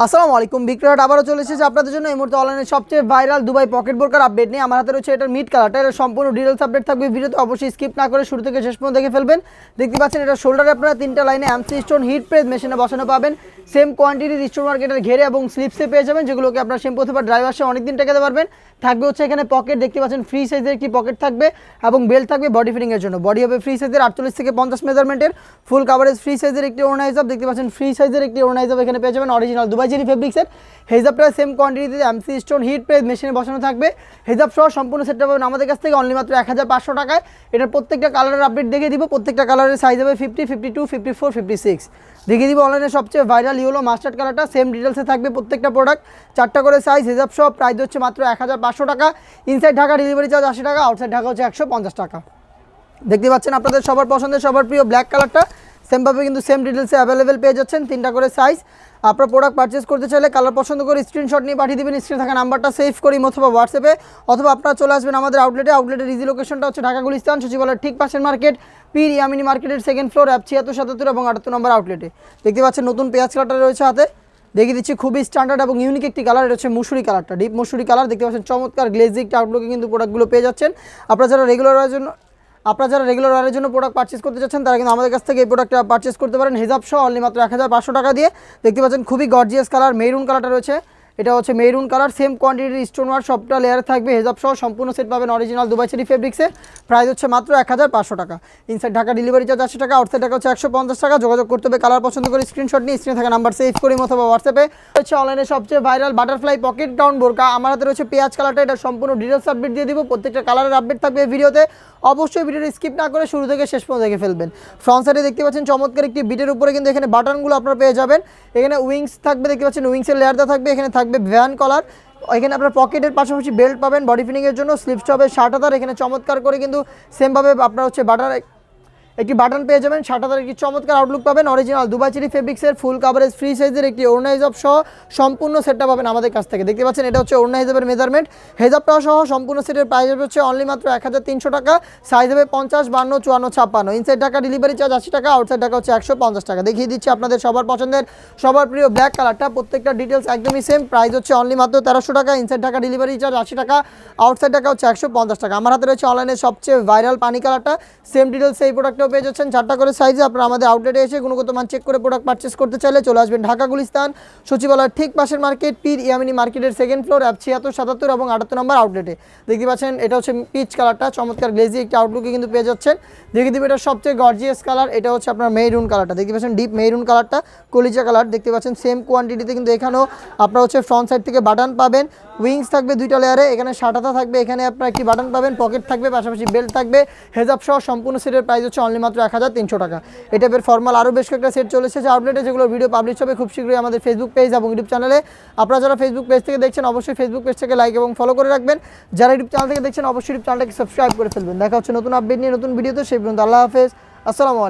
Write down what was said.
আসসালামু আলাইকুম। বিক্রয় আবারও চলে এসেছে আপনাদের জন্য এই মুহূর্তে অনলাইনে সবচেয়ে ভাইরাল দুবাই পকেট বোরকার আপডেট নিয়ে। আমার হাতে রয়েছে এটার মিড কালারটা। এটা সম্পূর্ণ ডিটেলস আপডেট থাকবে ভিডিওতে, অবশ্যই স্কিপ না করে শুরু থেকে শেষ পর্যন্ত দেখে ফেলবেন। দেখতে পাচ্ছেন এটা শোল্ডারে আপনারা 3টা লাইনে এমসি স্টোন হিট প্রেস মেশিনে বসানো পাবেন। সেম কোয়ান্টিটির স্টোন মার্কেটের ঘেরে এবং স্লিপসে পেয়ে যাবেন, যেগুলোকে আপনার শ্যাম্পু অথবা ড্রাই ওয়াশে অনেকদিন টেকাতে পারবেন। থাকবে হচ্ছে এখানে পকেট, দেখতে পাচ্ছেন ফ্রি সাইজের একটি পকেট থাকবে এবং বেল্ট থাকবে বডি ফিটিংয়ের জন্য। বডি হবে ফ্রি সাইজের 48 থেকে 50 মেজারমেন্টের, ফুল কাভারেজ ফ্রি সাইজের একটি ওড়না হিসাব। দেখতে পাচ্ছেন ফ্রি সাইজের একটি ওড়না হিসাব এখানে পেয়ে যাবেন অরিজিনাল দুবাই চেরি ফেব্রিক্সের। হেজাবটা সেম কোয়ান্টিটিতে এমসি স্টোন হিট প্রেস মেশিনে বসানো থাকবে। হেজাব সহ সম্পূর্ণ সেটটা পাবেন আমাদের কাছ থেকে অনলি মাত্র 1500 টাকায়। এটার প্রত্যেকটা কালারের আপডেট দেখিয়ে দিব। প্রত্যেকটা কালারের সাইজ হবে 50, 52, 54, 56 দেখিয়ে দিব। অনলাইনে সবচেয়ে ভাইরাল ইয়েলো মাস্টার্ড কালারটা সেম ডিটেলসে থাকবে প্রত্যেকটা প্রোডাক্ট, 4টা করে সাইজ। হেজাব সহ প্রাইস হচ্ছে মাত্র 1500 টাকা। ইনসাইড ঢাকা ডেলিভারি চার্জ 80 টাকা, আউটসাইড ঢাকা হচ্ছে 150 টাকা। দেখতে পাচ্ছেন আপনাদের সবার পছন্দের সবার প্রিয় ব্ল্যাক কালারটা সেমভাবে কিন্তু সেম ডিটেলসে অ্যাভেলেবেল পেয়ে যাচ্ছেন, 3টা করে সাইজ। আপনার প্রোডাক্ট পারচেস করতে চাইলে কালার পছন্দ করে স্ক্রিনশট নিয়ে পাঠিয়ে দেবেন। স্ক্রিনে থাকা নাম্বারটা সেভ করি অথবা হোয়াটসঅ্যাপে, অথবা আপনারা চলে আসবেন আমাদের আউটলেটের ইজি লোকেশনটা হচ্ছে ঢাকা গুলিস্তান সচিবালয়ের ঠিক পাশের মার্কেট, পীর ইয়ামিনী মার্কেটের 2nd ফ্লোর, অ্যাপ 76, 77 এবং 78 নম্বর আউটলেটে। দেখতে পাচ্ছেন নতুন পেঁয়াজ কালারটা রয়েছে হাতে, দেখিয়ে দিচ্ছি। খুবই স্ট্যান্ডার্ড এবং ইউনিক একটি কালার, এটা হচ্ছে মুসুরি কালারটা, ডিপ মুসুরি কালার। দেখতে পাচ্ছেন চমৎকার গ্লেজিং আউটলুকে কিন্তু প্রোডাক্টগুলো পেয়ে যাচ্ছেন। আপনারা যারা রেগুলার ওয়ারের জন্য প্রোডাক্ট পারচেস করতে চাচ্ছেন তারা কিন্তু আমাদের কাছ থেকে এই প্রোডাক্টটা পারচেস করতে পারেন হেজাব সহ অনলি মাত্র 1500 টাকা দিয়ে। দেখতে পাচ্ছেন খুবই গর্জিয়াস কালার, মেরুন কালারটা রয়েছে, এটা হচ্ছে মেরুন কালার। সেম কোয়ান্টিটির স্টোন ওয়ার্ক সবটা লেয়ার থাকবে। হেজাব সহ সম্পূর্ণ সেট পাবেন অরিজিনাল দুবাই চেরি ফেব্রিক্সের। প্রাইস হচ্ছে মাত্র 1500 টাকা। ইনসাইড ঢাকা ডেলিভারি চার্জ 80 টাকা, আউটসাইড ঢাকা হচ্ছে 150 টাকা। যোগাযোগ করতে হবে কালার পছন্দ করে স্ক্রিনশট নিয়ে স্ক্রিনে থাকা নাম্বার সেভ করি অথবা হোয়াটসঅ্যাপে। হচ্ছে অনলাইনে সবচেয়ে ভাইরাল বাটারফ্লাই পকেট ডাউন বোরকা। আমার হাতে রয়েছে পেঁয়াজ কালারটা, এটা সম্পূর্ণ ডিটেলস আপডেট দিয়ে দিব। প্রত্যেকটা কালারের আপডেট থাকবে এই ভিডিওতে, অবশ্যই ভিডিওটি স্কিপ না করে শুরু থেকে শেষ পর্যন্ত দেখে ফেলবেন। ফ্রন্ট সাইডে দেখতে পাচ্ছেন চমৎকার একটি বিটের উপরে কিন্তু এখানে বাটনগুলো আপনারা পেয়ে যাবেন। এখানে উইংস থাকবে, দেখতে পাচ্ছেন উইংসের লেয়ারটা থাকবে। এখানে থাকবে ভ্যান কলার, এখানে আপনার পকেটের পাশাপাশি বেল্ট পাবেন বডি ফিটিংয়ের জন্য। স্লিপসটা হবে 60 এখানে চমৎকার করে কিন্তু সেমভাবে আপনার হচ্ছে একটি বাটন পেয়ে যাবেন। 60 একটি চমৎকার আউটলুক পাবেন অরিজিনাল দুবাই চেরি ফেব্রিক্সের। ফুল কাভারেজ ফ্রি সাইজের একটি ওড়না হিজাব সহ সম্পূর্ণ সেটটা পাবেন আমাদের কাছ থেকে। দেখতে পাচ্ছেন এটা হচ্ছে ওড়না হিজাবের মেজারমেন্ট। হেজাবটাও সহ সম্পূর্ণ সেটের প্রাইস হচ্ছে অনলি মাত্র 1300 টাকা। সাইজ হবে 50, 52, 54, 56। ইনসাইড ঢাকা ডেলিভারি চার্জ 80 টাকা, আউটসাইড ঢাকা হচ্ছে 150 টাকা। দেখিয়ে দিচ্ছি আপনাদের সবার পছন্দের সবার প্রিয় ব্ল্যাক কালারটা। প্রত্যেকটা ডিটেলস একদমই সেম, প্রাইস হচ্ছে অনলি মাত্র 1300 টাকা। ইনসাইড ঢাকা ডেলিভারি চার্জ 80 টাকা, আউটসাইড ঢাকা হচ্ছে 150 টাকা। আমার হাতে রয়েছে অনলাইনে সবচেয়ে ভাইরাল পানি কালারটা, সেম ডিটেলস এই প্রোডাক্টটাও পেয়ে যাচ্ছেন 4টা করে সাইজে। আপনারা আমাদের আউটলেটে এসে গুণগত মান চেক করে প্রোডাক্ট পারচেস করতে চাইলে চলে আসবেন ঢাকা গুলিস্তান সচিবালয়ের ঠিক পাশের মার্কেট, পীর ইয়ামিনী মার্কেটের 2nd ফ্লোর, অ্যাপ 76, 77 এবং 78 নম্বর আউটলেটে। দেখতে পাচ্ছেন এটা হচ্ছে পিচ কালারটা, চমৎকার গ্লেজি একটি আউটলুকে কিন্তু পেয়ে যাচ্ছেন। দেখে দিবে এটা সবচেয়ে গর্জিয়াস কালার, এটা হচ্ছে আপনার মেরুন কালারটা। দেখতে পাচ্ছেন ডিপ মেরুন কালারটা, কলিজা কালার। দেখতে পাচ্ছেন সেম কোয়ান্টিটিতে কিন্তু এখানেও আপনার হচ্ছে ফ্রন্ট সাইড থেকে বাটন পাবেন। উইংস থাকবে 2টা লেয়ারে, এখানে 60 থাকবে, এখানে আপনার একটি বাটন পাবেন, পকেট থাকবে, পাশাপাশি বেল্ট থাকবে। হেজাব সহ সম্পূর্ণ সেটের প্রাইস হচ্ছে অনলি মাত্র 1300 টাকা। এটা বের ফর্মাল আরও বেশ কয়েকটা সেট চলে এসেছে আউটলেটে, যেগুলো ভিডিও পাবলিশ হবে খুব শীঘ্রই আমাদের ফেসবুক পেজ এবং ইউটিউব চ্যানেলে। আপনারা যারা ফেসবুক পেজ থেকে দেখছেন অবশ্যই ফেসবুক পেজ থেকে লাইক এবং ফলো করে রাখবেন। যারা ইউটিউব চ্যানেল থেকে দেখছেন অবশ্যই ইউটিউব চ্যানেলটাকে সাবস্ক্রাইব করে ফেলবেন। দেখা হচ্ছে নতুন আপডেট নিয়ে নতুন ভিডিওতে, সেই পর্যন্ত আল্লাহ হাফেজ, আসসালামু আলাইকুম।